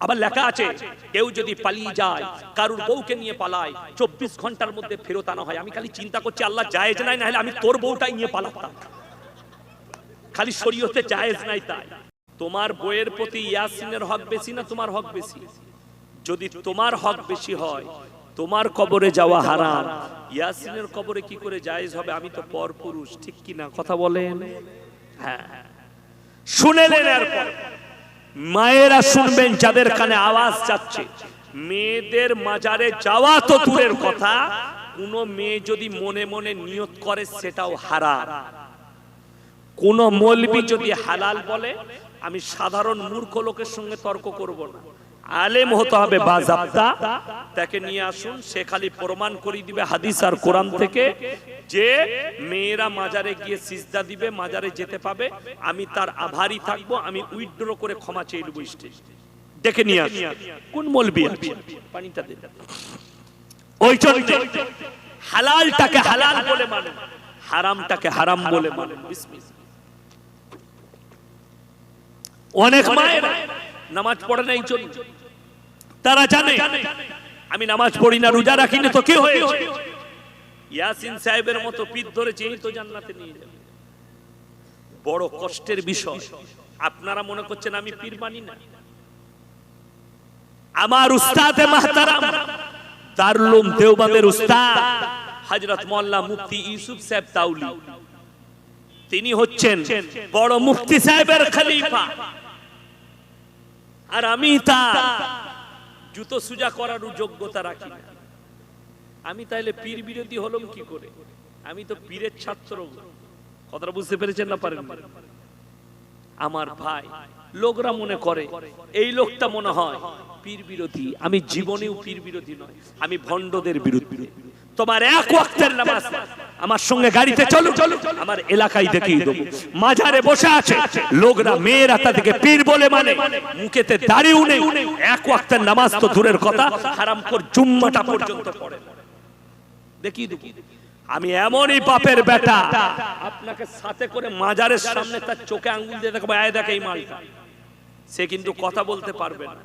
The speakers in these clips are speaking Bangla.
আবার লেখা আছে কেউ যদি পালিয়ে যায়, কারুর বউকে নিয়ে পালায়, 24 ঘন্টার মধ্যে ফেরত আনা হয়। আমি খালি চিন্তা করছি আল্লাহ জায়েজ নাই, না হলে আমি তোর বউটাই নিয়ে পালাতাম। খালি শরীয়তে জায়েজ নাই তাই। তোমার বউয়ের প্রতি ইয়াসিনের হক বেশি না তোমার হক বেশি? যদি তোমার হক বেশি হয়, তোমার কবরে যাওয়া হারাম, ইয়াসিনের কবরে কি করে জায়েজ হবে? আমি তো পরপুরুষ, ঠিক কি না? কথা বলেন। হ্যাঁ, শুনেলেন। এরপর মায়েরা শুনবেন যাদের কানে আওয়াজ যাচ্ছে, মেয়েদের মাজারে যাওয়া তো দূরের কথা, কোন মেয়ে যদি মনে মনে নিয়ত করে সেটাও হারাম। কোন মৌলবি যদি হালাল বলে, আমি সাধারণ মূর্খ লোকের সঙ্গে তর্ক করব না, আলেম হতে হবে বাজাপ্তা, তাকে নিয়ে আসুন, সে খালি প্রমাণ করে দিবে হাদিস আর কোরআন থেকে যে মেয়েরা মাজারে গিয়ে সিজদা দিবে, মাজারে যেতে পাবে, আমি তার আভারী থাকবো, আমি উইথড্র করে ক্ষমা চেয়ে নেব স্টেজ। দেখে নিয়ে আসুন কোন মৌলবি আছে, পানিটা দেন। ওই জন্য হালালটাকে হালাল বলে মানুন, হারামটাকে হারাম বলে মানুন। বিসমিল্লাহ। অনেক মায়েরা নামাজ পড়ে না, এই জন্য তারা জানে আমি নামাজ পড়ি না, রোজা রাখি না, তো কি হয়েছে? ইয়াসিন সাহেবের মতো পীর ধরেছে, এই তো জান্নাতে নিয়ে যাবে। বড় কষ্টের বিষয়। আপনারা মনে করছেন আমি পীর মানি না? আমার উস্তাদে মাহতারাম দারুল উলুম দেওবন্দের উস্তাদ হযরত মাওলানা মুফতি ইউসুফ সাহেব তাউলি, তিনি হচ্ছেন বড় মুফতি সাহেবের খলিফা, আর আমি তার জুতো সুজা করার যোগ্যতা রাখি না। আমি তাহলে পীর বিরোধী হলাম কি করে? আমি তো পীরের ছাত্র। কথাটা বুঝতে পেরেছেন না পারেন? আমার ভাই, লোকরা মনে করে এই লোকটা মনে হয় পীর বিরোধী। আমি জীবনেও পীর বিরোধী নয়, আমি ভণ্ডদের বিরোধী। তোমার এক ওয়াক্তের নামাজ আমার সঙ্গে গাড়িতে চলো, আমার এলাকায় দেখিয়ে দেবো, মাজারে বসে আছে লোকরা, মেয়েরা তাদেরকে পীর বলে মানে, মুখেতে দাড়িও নেই, এক ওয়াক্তের নামাজ তো দূরের কথা, হারাম করে জুম্মাটা পর্যন্ত পড়ে। দেখিয়ে দেবো আমি এমনই বাপের বেটা, আপনাকে সাথে করে মাজারের সামনে তার চোখে আঙ্গুল দিয়ে দেখাবো, আয় দেখ এই মালটা। সে কিন্তু কথা বলতে পারবে না।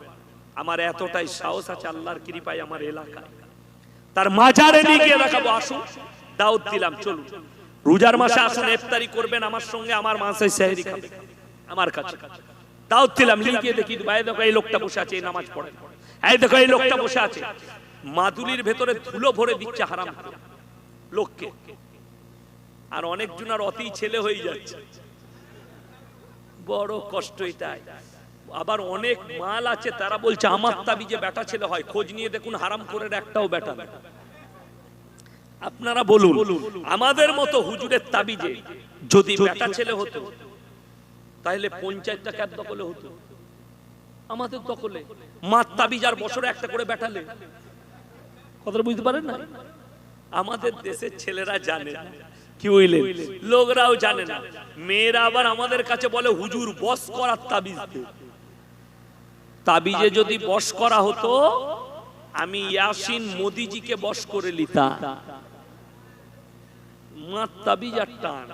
আমার এতটাই সাহস আছে আল্লাহর কৃপায় আমার এলাকায়, তার মাজারে নিয়ে গিয়ে দেখাবো। আসুন, দাওয়াত দিলাম, চলুন রোজার মাসে আসুন, ইফতারি করবেন আমার সঙ্গে, আমার মাসে সেহরি খাবেন আমার কাছে। দাওয়াত দিলাম, নিয়ে গিয়ে দেখি, ভাই দেখো এই লোকটা বসে আছে, এই নামাজ পড়ে, এই দেখো এই লোকটা বসে আছে, মাদুলির ভেতরে ধুলো ভরে দিচ্ছে হারাম লোককে। আর অনেকজন আর অতি ছেলে হয়ে যাচ্ছে, বড় কষ্ট এটাই। আবার অনেক মাল আছে, তারা বলছে আমার তাবিজে বেটা ছেলে হয়, খোঁজ নিয়ে দেখুন হারাম করে একটাও বেটা। আপনারা বলুন, আমাদের মতো হুজুরের তাবিজে যদি বেটা ছেলে হতো, তাহলে পঞ্চায়েতটা কার দখলে হতো? আমাদের দখলে। মার তাবিজ আর বছরে একটা করে বেটালে। কথা বুঝতে পারেন না? আমাদের দেশের ছেলেরা জানে না, কি বুঝলেন, লোকরাও জানে না। মেয়েরা আবার আমাদের কাছে বলে হুজুর বস করার তাবিজ দে। তাবিজে যদি বস করা হতো, আমি ইয়াসিন মোদিজিকে বস করে লিতাম। মার তাবিজ আর টান।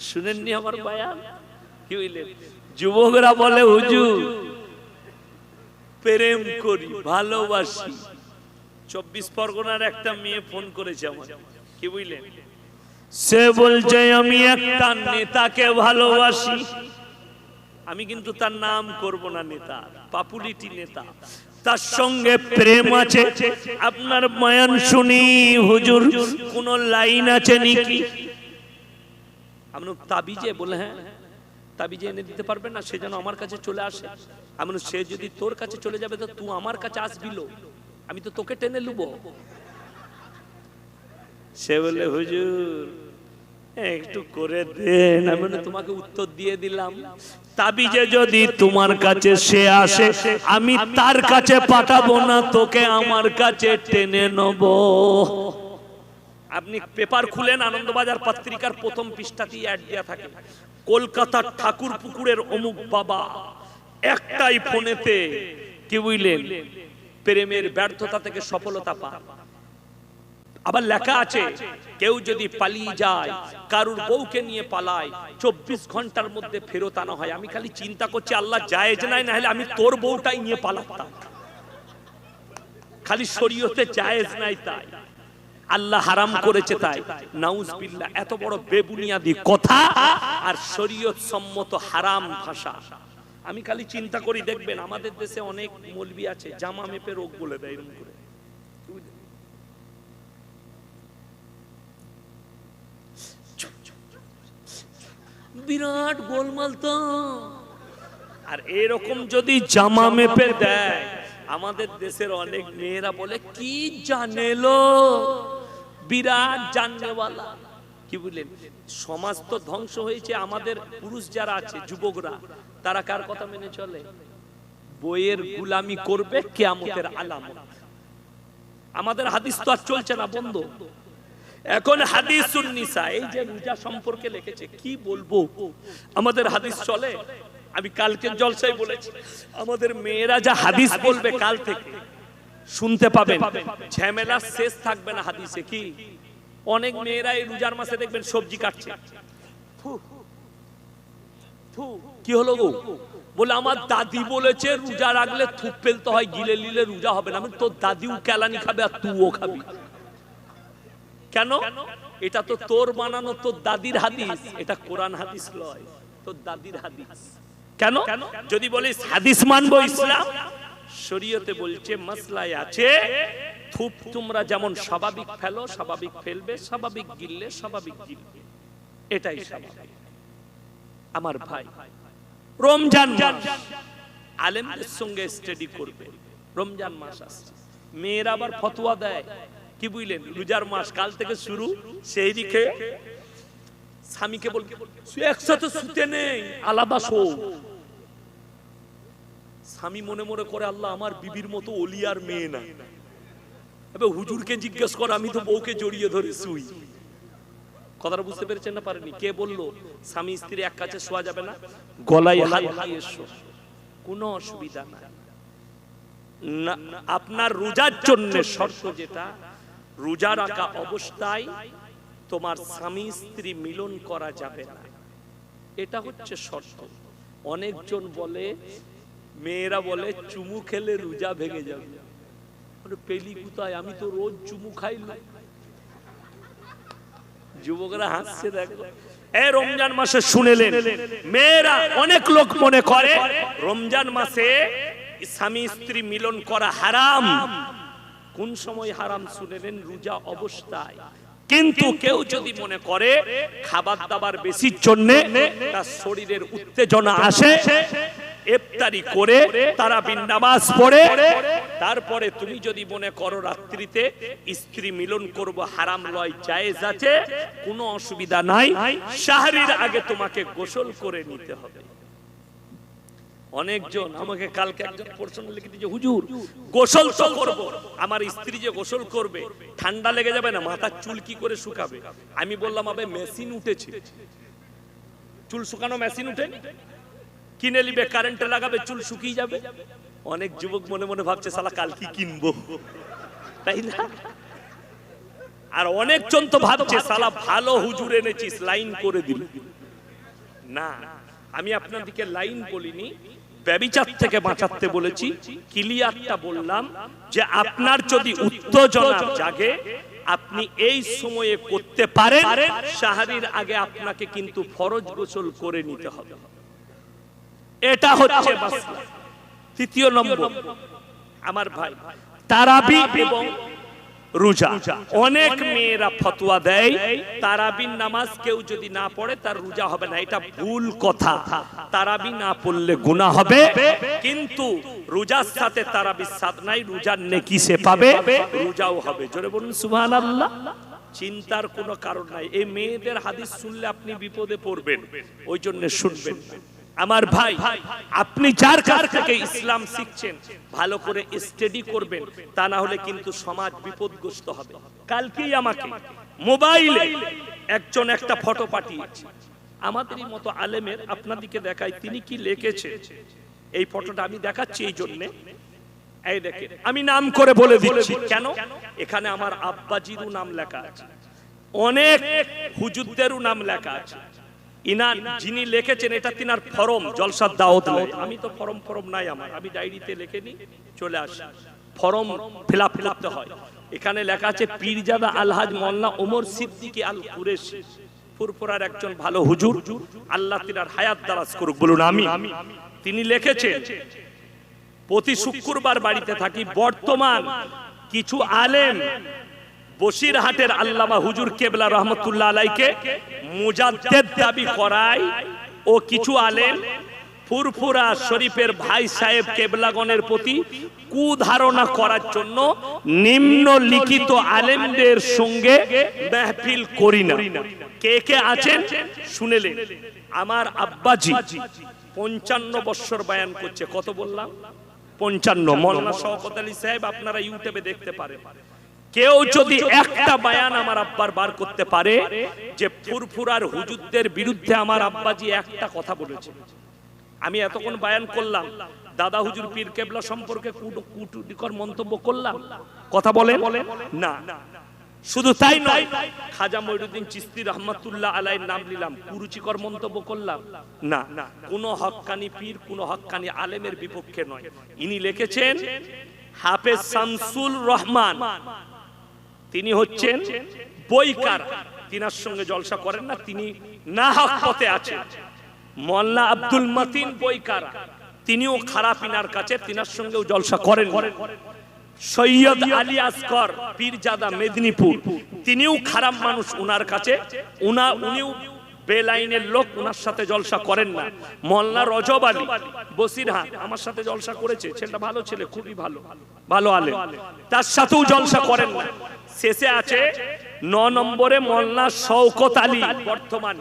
শুনেননি আমার বয়ান? কি বুঝলেন? যুবকরা বলে হুজুর প্রেম করি, ভালোবাসি। 24 পরগনার একটা মেয়ে ফোন করেছে আমার, কি বুঝলেন, সে বলছে আমি একটা নেতাকে ভালোবাসি। আমি কিন্তু তার নাম করব না, নেতা, পপুলারিটি নেতা, তার সঙ্গে প্রেম আছে। আপনার বয়ান শুনি হুজুর কোন লাইন আছে নাকি? আমি তাবিজে বলে, হ্যাঁ তাবিজে এনে দিতে পারবেন না, সে যেন আমার কাছে চলে আসে। আমি সে যদি তোর কাছে চলে যাবে তো তুই আমার কাছে আসবি, আমি তো তোকে টেনে লুব। সে বলে হুজুর একটু করে দেন। আমি তোমাকে উত্তর দিয়ে দিলাম, তাবিজে যদি তোমার কাছে সে আসে, আমি তার কাছে পাঠাবো না, তোকে আমার কাছে টেনে নেব। আপনি পেপার খুলেন, আনন্দবাজার পত্রিকার প্রথম পৃষ্ঠাতেই অ্যাড দেয়া থাকে, কলকাতার ঠাকুর পুকুরের অমুক বাবা একটাই ফোনেতে, কি বুঝলেন, প্রেমের ব্যর্থতা থেকে সফলতা পায়। আবার লেখা আছে কেউ যদি পালিয়ে যায়, কারুর বউকে নিয়ে পালায়, 24 ঘন্টার মধ্যে ফেরত আনা হয়। আমি খালি চিন্তা করছি আল্লাহ জায়েজ নাই, না হলে আমি তোর বউটাই নিয়ে পালাতাম। খালি শরীয়তে জায়েজ নাই তাই, আল্লাহ হারাম করেছে তাই। নাউজুবিল্লাহ, এত বড় বেবুনিয়াদি কথা আর শরীয়ত সম্মত হারাম ভাষা। আমি খালি চিন্তা করি, দেখবেন আমাদের দেশে অনেক মৌলবি আছে জামা মেপে রোগ বলে দেয় এরকম করে। বিরাট গোলমাল তো। আর এরকম যদি জামা মেপে দেয়, আমাদের দেশের অনেক মেয়েরা বলে কি জানেলো, বিরাট জাননেওয়ালা। কি বললেন? সমাজ তো ধ্বংস হয়েছে। আমাদের পুরুষ যারা আছে, যুবকরা, তারা কার কথা মেনে চলে? বইয়ের গুলামি করবে, কিয়ামতের আলামত। আমাদের হাদিস তো আর চলছে না, বন্ধ। এখন হাদিসুন নিসা, এই যে রোজা সম্পর্কে লিখেছে, কি বলবো, আমাদের হাদিস চলে। আমি কালকের জলসায় বলেছি, আমাদের মেয়েরা যা হাদিস বলবে কাল থেকে শুনতে পাবেন, ঝামেলা শেষ থাকবে না হাদিসে। কি অনেক মেয়েরা এই রোজার মাসে দেখবেন সবজি কাটছে, কি হলো গো, বলে আমার দাদি বলেছে রোজা রাখলে থুপ ফেলতে হয়, গিলে নিলে রোজা হবে না। আমি তোর দাদিও কেলানি খাবে আর তুইও খাবি কেন? এটা তো তোর বানানো, তোর দাদির হাদিস, এটা কোরআন হাদিস নয়, তোর দাদির হাদিস। কেন? যদি বলিস হাদিস মানবো ইসলাম, শরীয়তে বলছে মাসলায় আছে, থুপ তোমরা যেমন স্বাভাবিক ফেলো স্বাভাবিক ফেলবে, স্বাভাবিক গিললে স্বাভাবিক গিলবে, এটাই স্বাভাবিক। আমার ভাই, রমজান মাস আলেমদের সঙ্গে স্টাডি করবে। রমজান মাস আসছে, মেয়েরা আবার ফতোয়া দেয়, কি বুঝলেন, রোজার মাস কাল থেকে শুরু, সেই দিকে স্বামীকে বলবে একসাথে শুতে নেই, আলাদা শো। স্বামী মনে মনে করে আল্লাহ আমার বিবির মতো ওলিয়ার মেয়ে না, এবার হুজুরকে জিজ্ঞেস করে, আমি তো বউকে জড়িয়ে ধরে শুই। কথাটা বুঝতে পেরেছেন না পারেনি? কে বললো স্বামী স্ত্রী এক কাছে শোয়া যাবে না? গলায় হাত দিয়ে শো, কোনো অসুবিধা নাই। আপনার রোজার জন্য শর্ত যেটা, রোজা রাখা অবস্থায় তোমার স্বামী স্ত্রী মিলন করা যাবে না, এটা হচ্ছে শর্ত। অনেকজন বলে, মেয়েরা বলে চুমু খেলে রোজা ভেঙে যাবে। পেলি কোথায়, আমি তো রোজ চুমু খাই। যুবকরা হাসছে, দেখো এই রমজান মাসে শুনেলেন, মেয়েরা অনেক লোক মনে করে রমজান মাসে স্বামী স্ত্রী মিলন করা হারাম। কোন সময় হারাম শুনেলেন? রোজা অবস্থায়। কিন্তু কেউ যদি মনে করে খাবার দাবার বেশির জন্য তার শরীরের উত্তেজনা আসে, ইফতারি করে তারাবির নামাজ পড়ে, তারপরে তুমি যদি মনে করো রাত্রিতে স্ত্রী মিলন করব, হারাম লয়, জায়েজ আছে, কোনো অসুবিধা নাই। সাহরির আগে তোমাকে গোসল করে নিতে হবে। অনেকজন আমাকে কালকে একজন প্রশ্ন লিখে দিয়েছে, হুজুর গোসল তো করব, আমার স্ত্রী যে গোসল করবে ঠান্ডা লেগে যাবে না, মাথার চুল কি করে শুকাবে? আমি বললাম আবে মেশিন উঠেছে, চুল শুকানো মেশিন উঠেনি, কিনে নিবে, কারেন্টে লাগাবে, চুল শুকিয়ে যাবে। অনেক যুবক মনে মনে ভাবছে শালা কাল কি কিনবো, তাই না? আর অনেকজন তো ভাবছে শালা ভালো হুজুর এনেছিস, লাইন করে দিল না। আমি আপনাদেরকে লাইন বলিনি, ব্যভিচার থেকে বাঁচাতে বলেছি। ক্লিয়ারটা বললাম যে আপনার যদি উত্তেজনা জাগে, আপনি এই সময়ে করতে পারেন, সাহারির আগে আপনাকে কিন্তু ফরজ গোসল করে নিতে হবে। এটা হচ্ছে মাসলা। তৃতীয় নম্বর, আমার ভাই, তারাবি এবং রোজা। অনেক মেয়েরা ফতোয়া দেয় তারাবির নামাজ কেউ যদি না পড়ে তার রোজা হবে না। এটা ভুল কথা। তারাবি না পড়লে গুনাহ হবে, কিন্তু রোজার সাথে তারাবির সাথ নাই, রোজার নেকি সে পাবে, রোজাও হবে। জোরে বলুন সুবহানাল্লাহ। চিন্তার কোনো কারণ নাই। এই মেয়েদের হাদিস শুনলে আপনি বিপদে পড়বেন, ওই জন্য শুনবেন না। আমার ভাই, আপনি যার কাছ থেকে ইসলাম শিখছেন ভালো করে স্টাডি করবেন, তা না হলে কিন্তু সমাজ বিপদগ্রস্ত হবে। কালকেই আমাকে মোবাইলে একজন একটা ফটো পাঠিয়েছে, আমাদেরই মতো আলেমের, আপনাদেরকে দেখাই তিনি কি লিখেছে। এই ফটোটা আমি দেখাচ্ছি এই জন্যে, এই দেখেন আমি নাম করে বলে দিচ্ছি কেন, এখানে আমার আব্বাজিরও নাম লেখা আছে, অনেক হুজুরদেরও নাম লেখা আছে। ইনার যিনি লিখেছেন এটা তিনার ফরম জলসার দাওয়াত লাই। আমি তো ফরম নাই আমার, আমি ডায়েরিতে লিখে নি চলে আসি, ফরম ফিলআপ করতে হয়। এখানে লেখা আছে পীরজাদা আলহাজ মোল্লা ওমর সিদ্দিকী আল কুরেশি, ফুরফুরার একজন ভালো হুজুর, আল্লাহ তিনার হায়াত দারাজ করুক, বলুন আমিন। তিনি লিখেছেন প্রতি শুক্রবার বাড়িতে থাকি, বর্তমান কিছু আলেম বসিরহাটের আল্লামা হুজুর কেবলা রহমতুল্লাহ আলাইকে মুজাদ্দেদ দাবি করায় ও কিছু আলেম ফুরফুরা শরীফের ভাই সাহেব কেবলাগণের প্রতি কুধারণা করার জন্য নিম্নলিখিত আলেমদের সঙ্গে মাহফিল করি না। কে কে আছেন শুনেলেন। আমার আব্বাজি 55 বছর বয়ান করছে, কত বললাম 55। মওলানা শওকত আলী সাহেব আপনারা ইউটিউবে দেখতে পারেন। কেউ যদি একটা বয়ান আমার আব্বার বার করতে পারে যে ফুরফুরার হুজুরদের বিরুদ্ধে আমার আব্বাজি একটা কথা বলেছে, আমি এতক্ষণ বয়ান করলাম দাদা হুজুর পীর কেবলা সম্পর্কে কুটুটিকর মন্তব্য করলাম, কথা বলেন না। শুধু তাই নয়, খাজা মঈনুদ্দিন চিশতি রহমাতুল্লাহ আলাইহির নাম নিলাম, কুরুচিকর মন্তব্য করলাম না। কোন হক্কানি পীর কোন হক্কানি আলেমের বিপক্ষে নয়। ইনি লিখেছেন হাফেজ শামসুল রহমান, তিনি হচ্ছেন বইকার, তিনার সঙ্গে জলসা করেন না, তিনি নাহক পথে আছেন। মোল্লা আব্দুল মতিন বইকার, তিনিও খারাপ ইনার কাছে, তিনার সঙ্গেও জলসা করেন। সৈয়দ আলী আসগর পীরজাদা মেদিনীপুর, তিনিও খারাপ মানুষ উনার কাছে, উনিও বেলাইনের লোক, উনার সাথে জলসা করেন না। মোল্লা রজব আলী বসিরহাট আমার সাথে জলসা করেছে, ছেলেটা ভালো ছেলে, খুবই ভালো আলেম, তার সাথেও জলসা করেন না। শেষে আছে 9 নম্বরে মোল্লা শওকত আলী বর্তমান,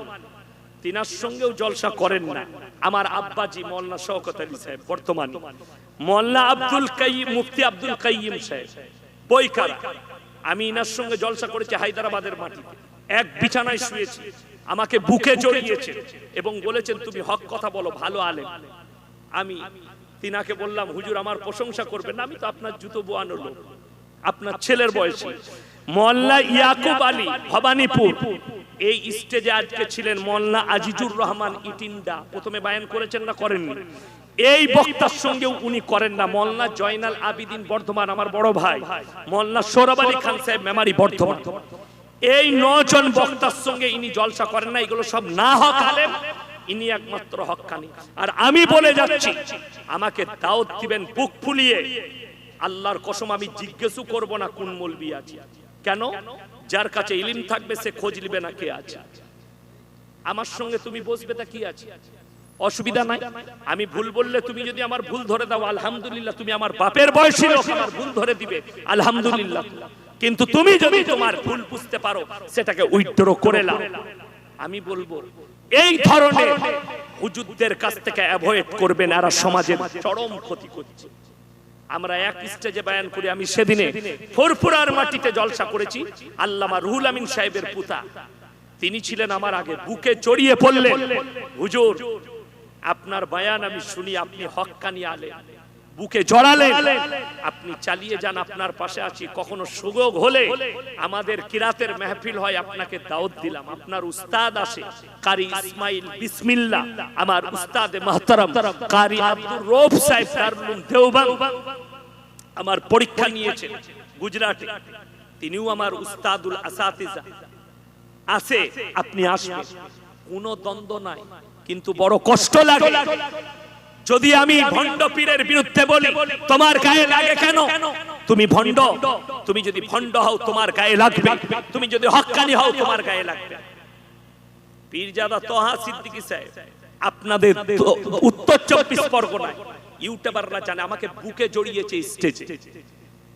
তিনার সঙ্গেও জলসা করেন না। আমার আব্বাজি মোল্লা শওকত আলী সাহেব বর্তমান। মোল্লা আব্দুল কাইয়িম, মুফতি আব্দুল কাইয়িম সাহেব বইকারা, আমি ইনার সঙ্গে জলসা করেছি হায়দ্রাবাদের মাটিতে, এক বিছানায় শুয়েছি, আমাকে বুকে জড়িয়েছেন এবং বলেছেন তুমি হক কথা বলো, ভালো আলেম। আমি তিনাকে বললাম হুজুর আমার প্রশংসা করবেন না, আমি তো আপনার জুতো বোয়ানোর লোক, আপনার ছেলের বয়সী। মোল্লা ইয়াকুব আলী ভবানীপুর, এই স্টেজে আজকে ছিলেন মোল্লা আজিজুর রহমান ইটিন্ডা, প্রথমে বায়ান করেছেন না করেননি, এই বক্তার সঙ্গেও উনি করেন না। মোল্লা জয়নাল আবিদিন বর্ধমান আমার বড় ভাই, মোল্লা সোহরাব আলী খান সাহেব মেমারি বর্ধমান, এই 9 জন বক্তার সঙ্গে ইনি জলসা করেন না। এগুলো সব না হক আলেম, ইনি একমাত্র হক্কানি। আর আমি বলে যাচ্ছি আমাকে দাওয়াত দিবেন বুক ফুলিয়ে, আল্লাহর কসম আমি জিজ্ঞেসও করব না কোন মৌলবি আছে, কেন? যার কাছে ইলম থাকবে সে খোঁজ নিবে না কে আছে। আমার সঙ্গে তুমি বসবে তা কি আছে, অসুবিধা নাই। আমি ভুল বললে তুমি যদি আমার ভুল ধরে দাও আলহামদুলিল্লাহ, তুমি আমার বাপের বয়সী লোক, আমার ভুল ধরে দিবে আলহামদুলিল্লাহ। কিন্তু তুমি যদি তোমার ভুল বুঝতে পারো সেটাকে উইথড্র করে নাও। আমি বলবো এই ধরনের হুজুরদের কাছ থেকে অ্যাভয়েড করবেন, এরা সমাজের চরম ক্ষতি করছে। আমরা এক স্টেজে বয়ান করি, আমি সেদিনে ফুরফুরার মাটিতে জলসা করেছি, আল্লামা রুহুল আমিন সাহেবের পুতা, তিনি ছিলেন আমার আগে, বুকে জড়িয়ে পড়লেন, হুজুর আপনার বয়ান আমি শুনি, আপনি হক্কানি আলেম, বুকে জড়ালেন, আপনি চালিয়ে যান, আপনার পাশে আছি, কখনো সুযোগ হলে আমাদের কিরাতের মাহফিল হয় আপনাকে দাওয়াত দিলাম, আপনার উস্তাদ আসে কারি ইসমাইল বিসমিল্লাহ, আমার উস্তাদে মুহতারাম কারি আব্দুর রউফ সাহেব দারুল দেওবন্দ আমার পরীক্ষা নিয়েছেন গুজরাটে, তিনিও আমার উস্তাদুল আসাতিজা আছে, আপনি আসবেন, কোনো দ্বন্দ্ব নাই। কিন্তু বড় কষ্ট লাগে যদি আমি ভণ্ড পীরের বিরুদ্ধে বলি, তোমার গায়ে লাগে কেন? তুমি ভণ্ড, তুমি যদি ভণ্ড হও তোমার গায়ে লাগবে, তুমি যদি হক্কানি হও তোমার গায়ে লাগবে। পীরজাদা তোহা সিদ্দিকী সাহেব আপনাদের উত্তর 24 পরগনায় ইউটিউবাররা জানে, আমাকে বুকে জড়িয়েছে স্টেজে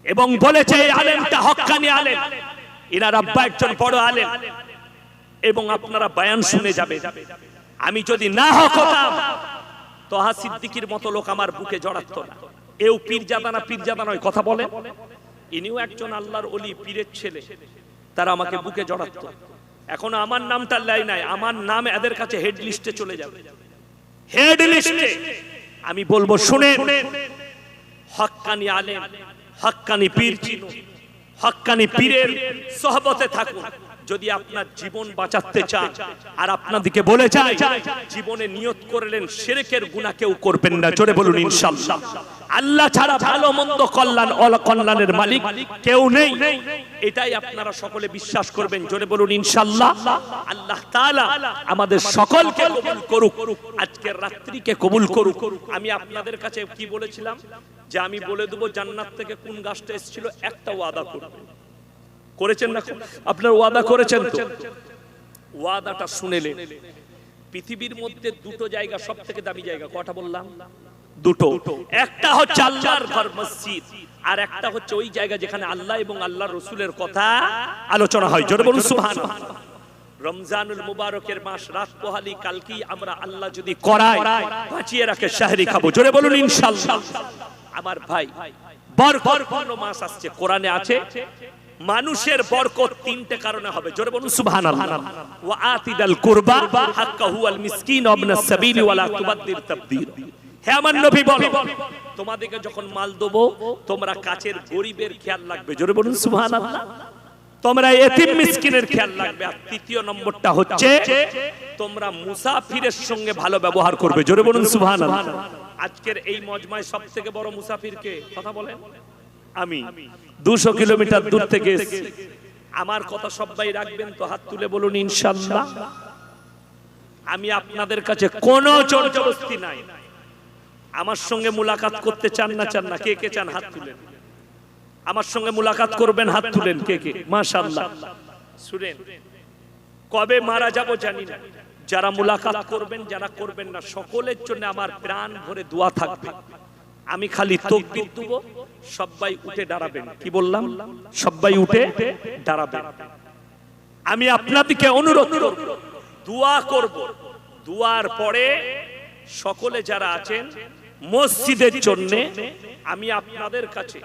এবং বলেছে এই আলেমটা হক্কানি আলেম, এনার আব্বা একজন বড় আলেম, এবং আপনারা বয়ান শুনে যাবে। আমি যদি না হতাম তোহা সিদ্দিকীর মতো লোক আমার বুকে জড়াতো না। এও পীরজাদা না, পীরজাদা নয়, কথা বলে, ইনিও একজন আল্লাহর ওলি, পীরের ছেলে, তারা আমাকে বুকে জড়াতো। এখন আমার নামটা লাই নাই, আমার নাম এদের কাছে হেড লিস্টে চলে যাবে, হেড লিস্টে। আমি বলবো শুনে, হক্কানি আলেম, হক্কানি পীর চিনুন, হক্কানি পীরের সোহবতে থাকুন। যদি আপনার জীবন বাঁচাতে চান, আর আপনাদেরকে বলে যায় জীবনে নিয়ত করলেন শিরকের গুনাহ কেউ করবেন না, জোরে বলুন ইনশাআল্লাহ। আল্লাহ ছাড়া ভালো মন্দ কল্যাণ অকল্যাণের মালিক কেউ নেই, এটাই আপনারা সকলে বিশ্বাস করবেন, জোরে বলুন ইনশাআল্লাহ। আল্লাহ তাআলা আমাদের সকলকে কবুল করুক, আজকের রাত্রিকে কবুল করুক। আমি আপনাদের কাছে কি বলেছিলাম যে আমি বলে দেব জান্নাত থেকে কোন গাছটা এসেছিল, একটা ওয়াদা করবেন, করেছেন না? আপনার ওয়াদা করেছেন তো? ওয়াদাটা শুনেলেন। পৃথিবীর মধ্যে দুটো জায়গা সব থেকে দামি জায়গা, কটা বললাম? দুটো। একটা হচ্ছে আল্লাহর ঘর মসজিদ, আর একটা হচ্ছে ওই জায়গা যেখানে আল্লাহ এবং আল্লাহর রাসূলের কথা আলোচনা হয়, জোরে বলুন সুবহানাল্লাহ। রমজানুল মুবারকের মাস, রাত পোহালি, কালকি আমরা আল্লাহ যদি করায় বাঁচিয়ে রাখে শাহরি খাবো, জোরে বলুন ইনশাআল্লাহ। আমার ভাই, বরকতপূর্ণ মাস আসছে, কোরআনে আছে মানুষের বরকত তিনটে কারণে হবে, জোরে বলুন সুবহানাল্লাহ। ওয়া আতিদাল কুরবা হাক্কাহু আল মিসকিন ওয়া ইবনাস সাবিল ওয়া লা তুবাদদির তাবদীর। হে আমার নবী বলো, তোমাদেরকে যখন মাল দেবো তোমরা কাছের গরিবের খেয়াল রাখবে, জোরে বলুন সুবহানাল্লাহ। তোমরা এতিম মিসকিনের খেয়াল রাখবে। আর তৃতীয় নম্বরটা হচ্ছে তোমরা মুসাফিরের সঙ্গে ভালো ব্যবহার করবে, জোরে বলুন সুবহানাল্লাহ। আজকের এই মজমায় সবথেকে বড় মুসাফির কে? কথা বলেন। আমি 200 কিলোমিটার দূর থেকে এসেছি। আমার কথা সবাই রাখবেন তো? হাত তুলে বলুন ইনশাআল্লাহ। আমি আপনাদের কাছে কোনো জোর জবরদস্তি নাই। আমার সঙ্গে মুলাকাত করতে চান না? চান না? কে কে চান হাত তুলেন। আমার সঙ্গে মুলাকাত করবেন, হাত তুলেন কে কে? মাশাআল্লাহ। শুনেন, কবে মারা যাব জানি না, যারা মুলাকাত করবেন যারা করবেন না, সকলের জন্য আমার প্রাণ ভরে দোয়া থাকবে। আমি খালি তাকবীর দেব, সবাই উঠে দাঁড়াবেন। কি বললাম? সবাই উঠে দাঁড়াবেন। আমি আপনাদেরকে অনুরোধ করব, দোয়া করব। দোয়ার পরে সকলে যারা আছেন মসজিদের জন্য আমি আপনাদের কাছে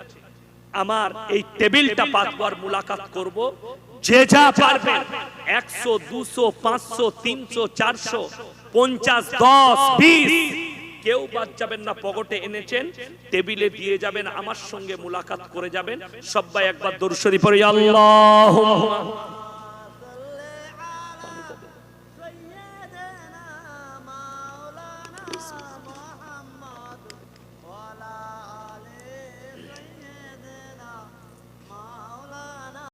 আমার এই টেবিলটা পাতবো আর মুলাকাত করব। যে যা পারবেন 100, 200, 500, 300, 400, 50, 10, 20 কেউ বাদ যাবেন না। পকেটে এনেছেন, টেবিলে দিয়ে যাবেন, আমার সঙ্গে মুলাকাত করে যাবেন। সবাই একবার দরুদ শরীফ পড়ি, আল্লাহুম্মা